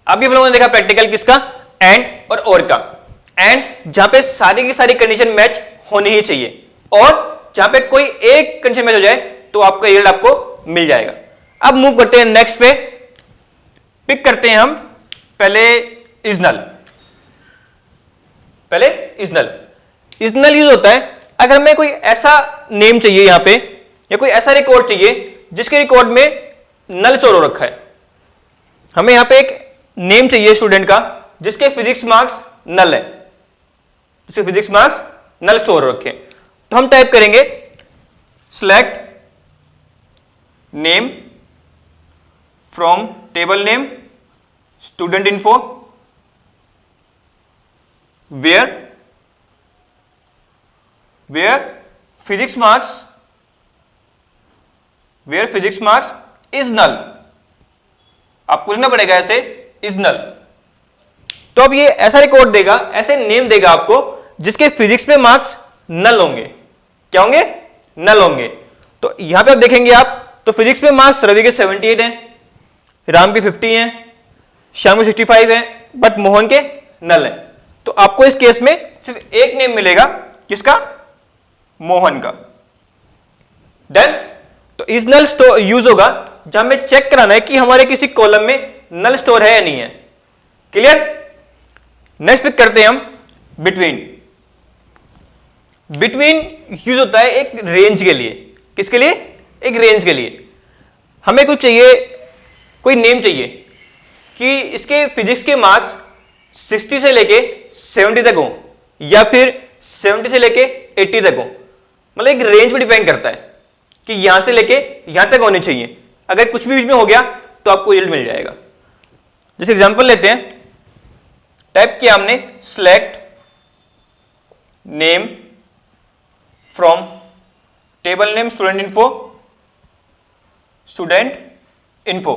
अभी हम लोगों ने देखा प्रैक्टिकल किसका, एंड और का। एंड जहां पे सारी की सारी कंडीशन मैच होनी ही चाहिए, और जहां पे कोई एक कंडीशन मैच हो जाए तो आपका रिजल्ट आपको मिल जाएगा। अब मूव करते हैं नेक्स्ट पे, पिक करते हैं हम पहले इजनल। पहले इजनल यूज होता है अगर हमें कोई ऐसा नेम चाहिए यहां पे, या कोई ऐसा रिकॉर्ड चाहिए जिसके रिकॉर्ड में नल स्टोर हो रखा है। हमें यहां पे एक नेम चाहिए स्टूडेंट का जिसके फिजिक्स मार्क्स नल है, जिसके फिजिक्स मार्क्स नल स्टोर हो रखे हैं। तो हम टाइप करेंगे select name from table name student info where physics marks is null। आपको लिखना पड़ेगा ऐसे is null। तो अब ये ऐसा रिकॉर्ड देगा, ऐसे नेम देगा आपको जिसके फिजिक्स में मार्क्स नल होंगे। क्या होंगे? नल होंगे। तो यहां पे आप देखेंगे आप तो फिजिक्स में मार्क्स रवि के 78 हैं, राम के 50 हैं, श्याम के 65 हैं, बट मोहन के नल है। तो आपको इस केस में सिर्फ एक नेम मिलेगा, किसका? मोहन का। डन। तो इस नल स्टोर यूज होगा जहां हमें चेक कराना है कि हमारे किसी कॉलम में नल स्टोर है या नहीं है। क्लियर? नेक्स्ट पिक करते हैं हम बिटवीन। बिटवीन यूज होता है एक रेंज के लिए। किसके लिए? एक रेंज के लिए। हमें कुछ चाहिए, कोई नेम चाहिए कि इसके फिजिक्स के मार्क्स 60 से लेके 70 तक हो, या फिर 70 से लेके 80 तक हो। मतलब एक रेंज पे डिपेंड करता है कि यहां से लेके यहां तक होनी चाहिए। अगर कुछ भी बीच में हो गया तो आपको रिजल्ट मिल जाएगा। जैसे एग्जांपल लेते हैं, टाइप किया हमने select name from table name student info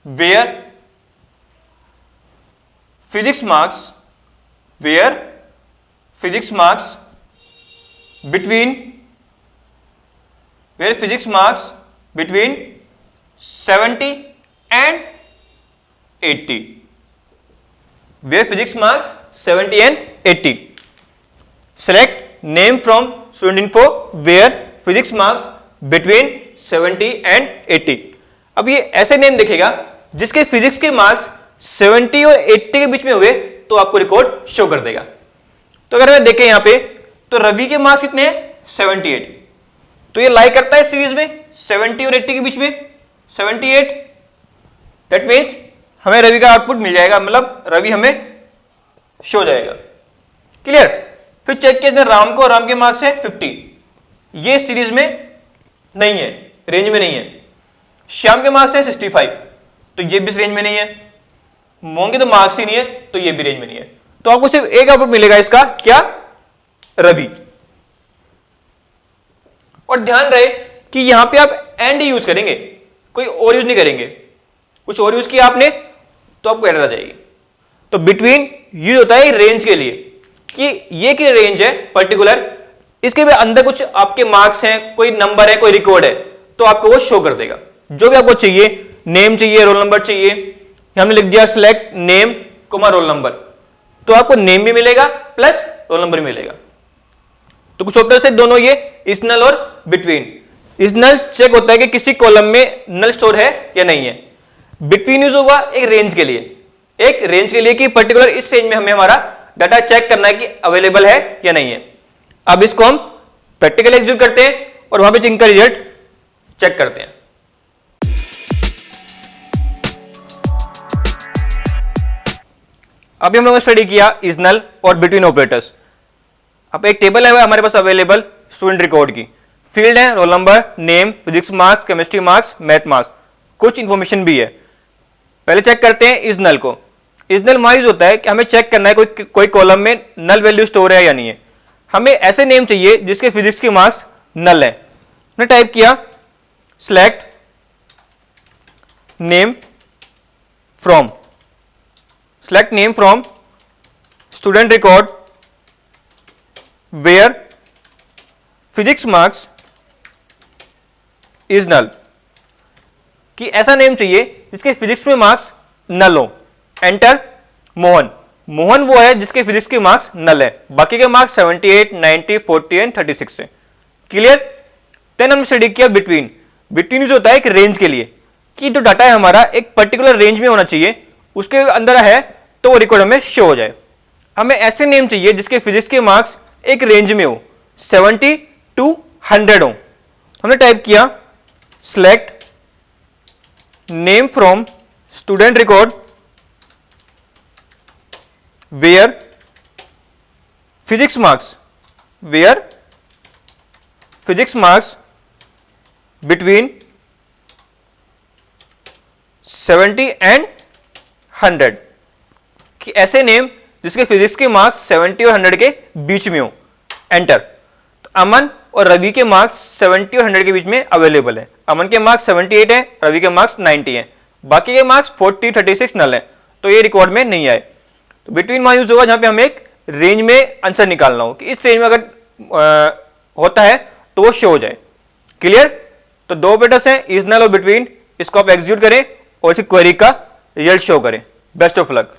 where physics marks between 70 and 80। where physics marks 70 and 80। select name from student info where physics marks between 70 and 80। अब ये ऐसे नेम दिखेगा जिसके फिजिक्स के मार्क्स 70 और 80 के बीच में हुए तो आपको रिकॉर्ड शो कर देगा। तो अगर मैं देखें यहां पे तो रवि के मार्क्स कितने हैं? 78। तो ये लाई करता है सीरीज में 70 और 80 के बीच में 78। दैट मीन्स हमें रवि का आउटपुट मिल जाएगा, मतलब रवि हमें शो हो जाएगा। क्लियर? फिर चेक किया राम को, राम के मार्क्स है 50। ये सीरीज में नहीं है, रेंज में नहीं है। श्याम के मार्क्स है 65, तो ये भी रेंज में नहीं है। मोहन के तो मार्क्स ही नहीं है, तो ये भी रेंज में नहीं है। तो आपको सिर्फ एक आउटपुट मिलेगा इसका, क्या? रवि। और ध्यान रहे कि यहां पे आप एंड यूज करेंगे, कोई और यूज नहीं करेंगे। कुछ और यूज किया आपने तो आपको एरर आ जाएगी। तो बिटवीन यूज होता है रेंज के लिए कि ये की रेंज है पर्टिकुलर, इसके भी अंदर कुछ आपके मार्क्स हैं, कोई नंबर है, कोई रिकॉर्ड है, तो आपको वो शो कर देगा। जो भी आपको चाहिए, नेम चाहिए, रोल नंबर चाहिए, हमने लिख दिया select name comma roll number, तो आपको नेम भी मिलेगा प्लस रोल नंबर भी मिलेगा। तो कुछ ऑप्शन से दोनों ये इजनल और बिटवीन। इजनल चेक होता है कि किसी कॉलम में नल स्टोर है या नहीं है। बिटवीन यूज होगा एक रेंज के लिए, कि पर्टिकुलर इस रेंज में हमें हमारा डाटा चेक करना है कि अवेलेबल है या नहीं है। अब इसको हम प्रैक्टिकल एग्जीक्यूट करते हैं और वहां पे इनका रिजल्ट चेक करते हैं। अभी हम लोगों ने स्टडी किया इजनल और बिटवीन ऑपरेटर्स। अब एक टेबल है हमारे पास अवेलेबल स्टूडेंट रिकॉर्ड की, फील्ड है, roll number, name, physics marks, chemistry marks, math marks, कुछ इंफॉर्मेशन भी है। पहले चेक करते हैं इजनल को। इजनल वाइज होता है कि हमें चेक करना है कोई कॉलम में नल वैल्यू स्टोर है या नहीं है। हमें ऐसे नेम चाहिए जिसके फिजिक्स के मार्क्स नल है। हमने टाइप किया select name from student record where physics marks is null, कि ऐसा नेम चाहिए जिसके फिजिक्स में मार्क्स नल हो। एंटर मोहन। मोहन वो है जिसके फिजिक्स के मार्क्स नल है, बाकी के मार्क्स 78, 90, 40 एंड 36 है। क्लियर। देन हमने स्टडी किया बिटवीन। बिटवीन जो होता है एक रेंज के लिए कि जो डाटा है हमारा एक पर्टिकुलर रेंज में होना चाहिए, उसके अंदर है तो वो रिकॉर्ड में शो हो जाए। हमें ऐसे नेम चाहिए जिसके फिजिक्स के मार्क्स एक रेंज में हो, 70 to 100 हो। हमने टाइप किया select name from student record where physics marks between 70 and 100 कि ऐसे नेम जिसके फिजिक्स के मार्क्स 70 और 100 के बीच में हो। एंटर। तो अमन और रवि के मार्क्स 70 और 100 के बीच में अवेलेबल है। अमन के मार्क्स 78 है, रवि के मार्क्स 90 है, बाकी के मार्क्स 40, 36 नल है, तो ये रिकॉर्ड में नहीं आए। तो बिटवीन वहां यूज होगा जहां पे हमें एक रेंज में आंसर निकालना हो कि इस रेंज में अगर होता है तो वो शो हो जाए। क्लियर। तो दो ऑपरेटर्स हैं, इज नल और बिटवीन, इसको आप एग्जीक्यूट करें और इस क्वेरी का रिजल्ट शो करें। Best of luck.